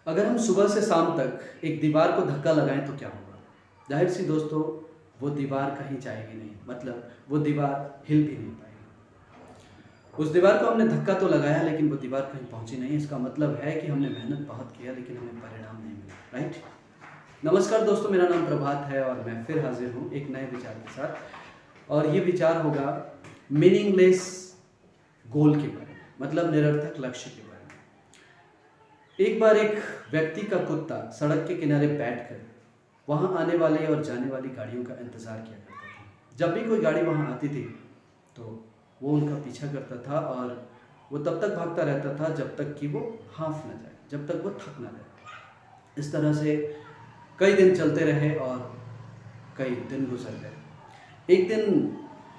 अगर हम सुबह से शाम तक एक दीवार को धक्का लगाएं तो क्या होगा? जाहिर सी दोस्तों, वो दीवार कहीं जाएगी नहीं, मतलब वो दीवार हिल भी नहीं पाएगी। उस दीवार को हमने धक्का तो लगाया लेकिन वो दीवार कहीं पहुंची नहीं। इसका मतलब है कि हमने मेहनत बहुत किया लेकिन हमें परिणाम नहीं मिला। राइट? नमस्कार दोस्तों, मेरा नाम प्रभात है और मैं फिर हाजिर हूँ एक नए विचार के साथ। और ये विचार होगा मीनिंगलेस गोल के बारे में, मतलब निरर्थक लक्ष्य के बारे में। एक बार एक व्यक्ति का कुत्ता सड़क के किनारे बैठकर वहाँ आने वाले और जाने वाली गाड़ियों का इंतज़ार किया करता था। जब भी कोई गाड़ी वहाँ आती थी तो वो उनका पीछा करता था और वो तब तक भागता रहता था जब तक कि वो हांफ ना जाए, जब तक वो थक ना जाए। इस तरह से कई दिन चलते रहे और कई दिन गुजर गए। एक दिन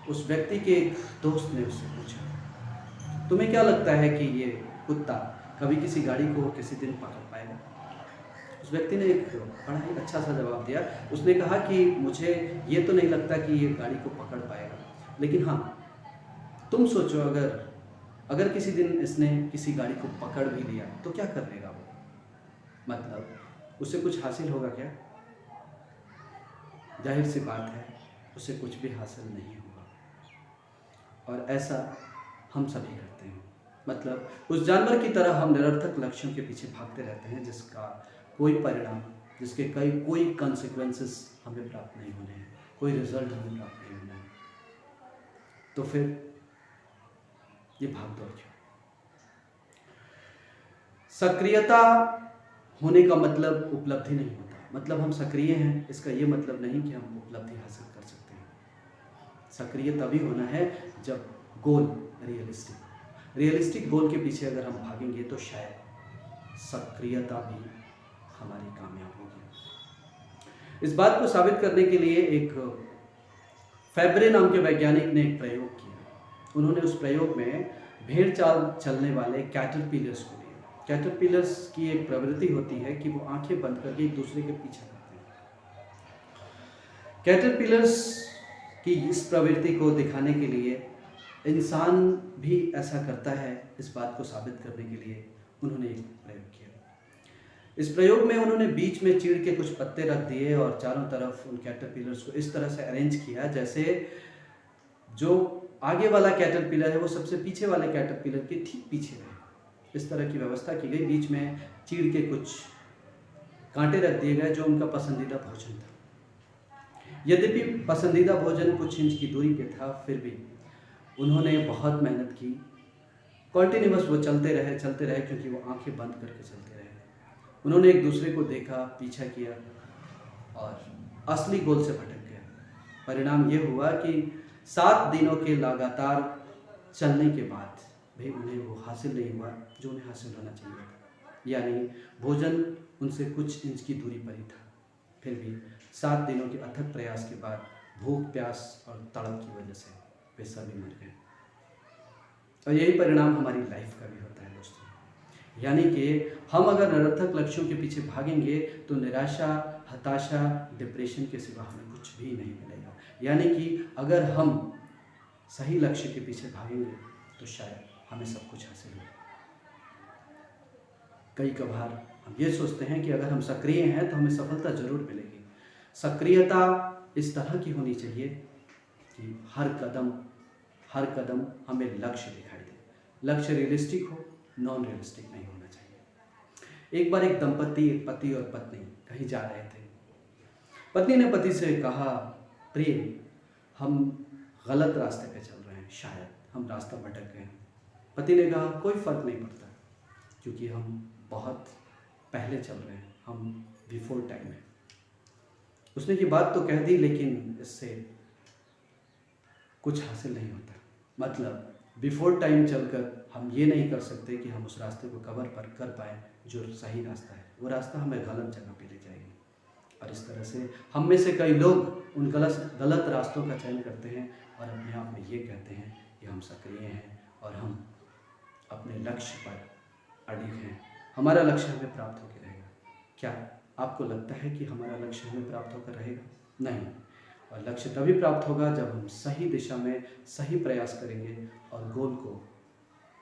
उस व्यक्ति के एक दोस्त ने उससे पूछा, तुम्हें क्या लगता है कि ये कुत्ता कभी किसी गाड़ी को किसी दिन पकड़ पाएगा? उस व्यक्ति ने एक बड़ा ही अच्छा सा जवाब दिया। उसने कहा कि मुझे ये तो नहीं लगता कि ये गाड़ी को पकड़ पाएगा, लेकिन हाँ, तुम सोचो, अगर किसी दिन इसने किसी गाड़ी को पकड़ भी लिया तो क्या कर लेगा वो? मतलब उसे कुछ हासिल होगा क्या? जाहिर सी बात है, उसे कुछ भी हासिल नहीं होगा। और ऐसा हम सभी करते हैं। मतलब उस जानवर की तरह हम निरर्थक लक्ष्यों के पीछे भागते रहते हैं जिसका कोई परिणाम, जिसके कोई कॉन्सिक्वेंसेस हमें प्राप्त नहीं होने हैं, कोई रिजल्ट हमें प्राप्त नहीं होना है। तो फिर ये भाग दौड़ क्यों? सक्रियता होने का मतलब उपलब्धि नहीं होता। मतलब हम सक्रिय हैं, इसका ये मतलब नहीं कि हम उपलब्धि हासिल कर सकते हैं। सक्रिय तभी होना है जब गोल रियलिस्टिक गोल के पीछे अगर हम भागेंगे तो शायद सक्रियता भी हमारी कामयाब होगी। इस बात को साबित करने के लिए एक फैब्रे नाम के वैज्ञानिक ने एक प्रयोग किया। उन्होंने उस प्रयोग में भेड़ चाल चलने वाले कैटरपिलर्स को लिया। कैटरपिलर्स की एक प्रवृत्ति होती है कि वो आंखें बंद करके एक दूसरे के पीछे करते हैं। कैटरपिलर्स की इस प्रवृत्ति को दिखाने के लिए इंसान भी ऐसा करता है, इस बात को साबित करने के लिए उन्होंने एक प्रयोग किया। इस प्रयोग में उन्होंने बीच में चीड़ के कुछ पत्ते रख दिए और चारों तरफ उन कैटरपिलर्स को इस तरह से अरेंज किया जैसे जो आगे वाला कैटरपिलर है वो सबसे पीछे वाले कैटरपिलर के ठीक पीछे रहे। इस तरह की व्यवस्था की गई। बीच में चीड़ के कुछ कांटे रख दिए गए जो उनका पसंदीदा भोजन था। यद्यपि पसंदीदा भोजन कुछ इंच की दूरी पे था, फिर भी उन्होंने बहुत मेहनत की। कॉन्टिन्यूअस वो चलते रहे क्योंकि वो आंखें बंद करके चलते रहे। उन्होंने एक दूसरे को देखा, पीछा किया और असली गोल से भटक गए। परिणाम ये हुआ कि 7 दिनों के लगातार चलने के बाद भी उन्हें वो हासिल नहीं हुआ जो उन्हें हासिल होना चाहिए था। यानी भोजन उनसे कुछ इंच की दूरी पर ही था। फिर भी 7 दिनों के अथक प्रयास के बाद भूख, प्यास और तड़प की वजह से वे सभी मर गए। और यही परिणाम हमारी लाइफ का भी होता है दोस्तों। यानी कि हम अगर निरर्थक लक्ष्यों के पीछे भागेंगे तो निराशा, हताशा, डिप्रेशन के सिवा हमें कुछ भी नहीं मिलेगा। यानी कि अगर हम सही लक्ष्य के पीछे भागेंगे तो शायद हमें सब कुछ हासिल हो। कई कभार हम ये सोचते हैं कि अगर हम सक्रिय हैं तो हमें सफलता जरूर मिलेगी। सक्रियता इस तरह की होनी चाहिए कि हर कदम हमें लक्ष्य दिखाई दे। लक्ष्य रियलिस्टिक हो, नॉन रियलिस्टिक नहीं होना चाहिए। एक बार एक दंपति, एक पति और पत्नी कहीं जा रहे थे। पत्नी ने पति से कहा, प्रिय, हम गलत रास्ते पे चल रहे हैं, शायद हम रास्ता भटक गए हैं। पति ने कहा, कोई फर्क नहीं पड़ता क्योंकि हम बहुत पहले चल रहे हैं, हम बिफोर टाइम हैं। उसने ये बात तो कह दी लेकिन इससे कुछ हासिल नहीं होता। मतलब बिफोर टाइम चलकर हम ये नहीं कर सकते कि हम उस रास्ते को कवर पर कर पाए जो सही रास्ता है। वो रास्ता हमें गलत जगह पे ले जाएगी। और इस तरह से हम में से कई लोग उन गलत रास्तों का चयन करते हैं और अपने आप में ये कहते हैं कि हम सक्रिय हैं और हम अपने लक्ष्य पर अडिग हैं, हमारा लक्ष्य हमें प्राप्त होकर रहेगा। क्या आपको लगता है कि हमारा लक्ष्य हमें प्राप्त होकर रहेगा? नहीं। और लक्ष्य तभी प्राप्त होगा जब हम सही दिशा में सही प्रयास करेंगे और गोल को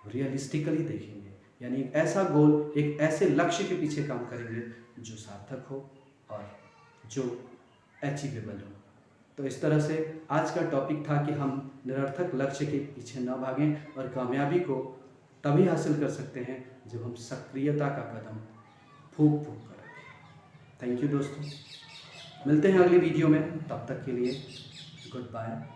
रियलिस्टिकली देखेंगे, यानी एक ऐसा गोल, एक ऐसे लक्ष्य के पीछे काम करेंगे जो सार्थक हो और जो अचीवेबल हो। तो इस तरह से आज का टॉपिक था कि हम निरर्थक लक्ष्य के पीछे न भागें और कामयाबी को तभी हासिल कर सकते हैं जब हम सक्रियता का कदम फूंक फूंक कर रखें। थैंक यू दोस्तों, मिलते हैं अगली वीडियो में, तब तक के लिए गुड बाय।